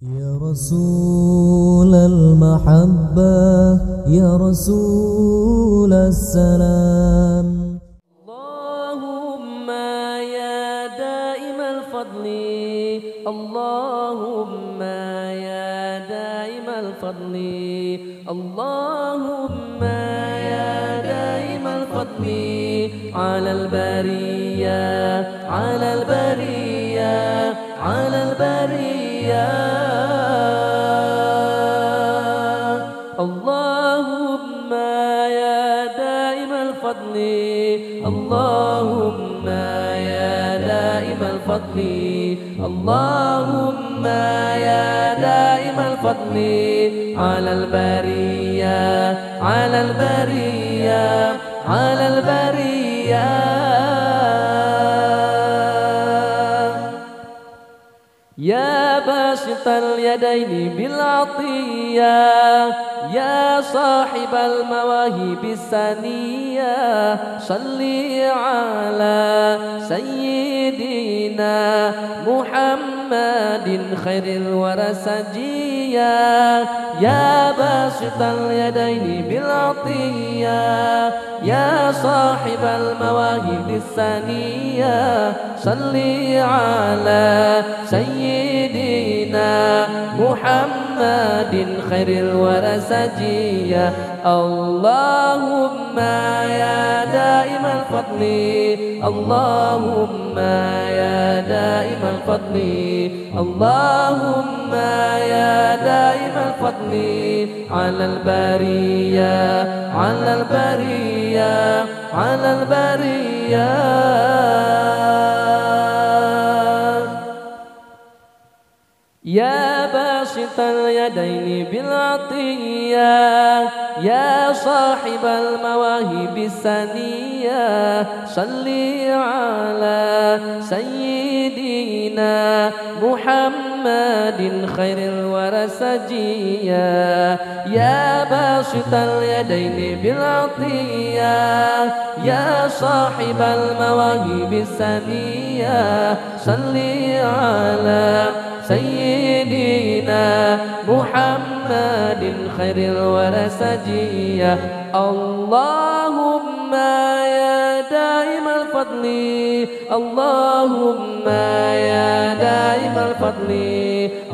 يا رسول المحبة يا رسول السلام. اللهم يا دائم الفضل، اللهم يا دائم الفضل، اللهم يا دائم الفضل على البرية، على البرية، على البرية. اللهم يا دائم الفضل، اللهم يا دائم الفضل، اللهم يا دائم الفضل على البرية، على البرية، على البرية. يا باسط اليدين بالعطية، يا صاحب المواهب السنية، صل على سيدنا محمد خير الورى سجيا. يا باسط اليدين بالعطية، يا صاحب المواهب السنية، صل على سيدنا محمد خير الورى سجيا. اللهم يا دائم الفضل، اللهم يا دائم الفضل، اللهم يا دائم الفضل على البرية، على البرية، على البرية. يا باسط اليدين بالعطية، يا صاحب المواهب السنية، صل على سيدنا محمد خير الورى سجيا. يا باسط اليدين بالعطية، يا صاحب المواهب السنية، صل على سيدنا محمد خير الورى سجيا. اللهم يا دائم الفضل، اللهم يا دائم الفضل،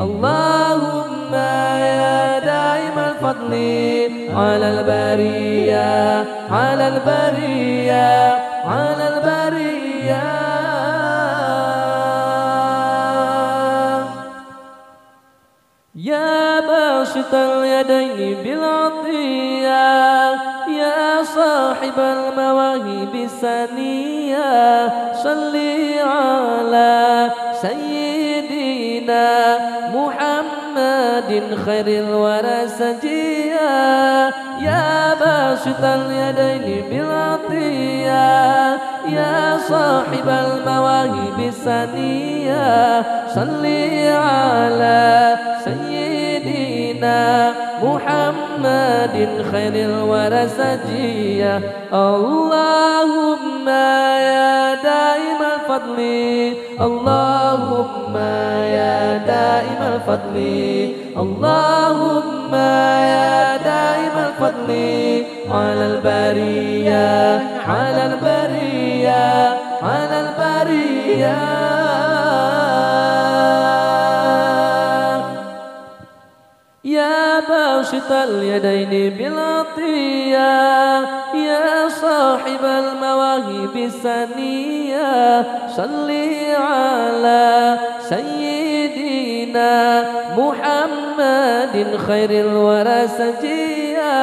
اللهم يا دائم الفضل على البرية، على البرية، على البرية. يا باسط اليدين بالعطية، يا صاحب المواهب السنية، صل على سيدنا محمد خير الورى سجيا. يا باسط اليدين بالعطية، يا صاحب المواهب السنية، صل على سيدنا محمد خير الورى سجيا. اللهم يا دائم الفضل، اللهم يا دائم الفضل، اللهم يا دائم الفضل على البرية، على البرية، على البرية. يا باسط اليدين بالعطية، يا صاحب المواهب السنية، صل على سيدنا محمد خير الورى سجيا.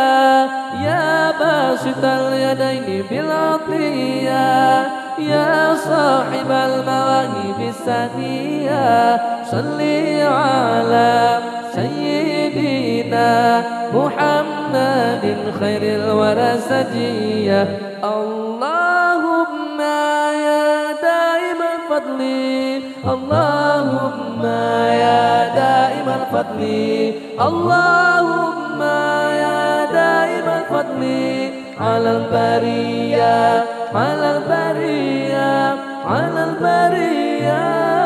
يا باسط اليدين بالعطية، يا صاحب المواهب السنية، صل على سيدنا محمد خير الورى سجيا. اللهم يا دائم الفضل، اللهم يا دائم الفضل، اللهم يا دائم الفضل على البرية، على البرية، على البرية.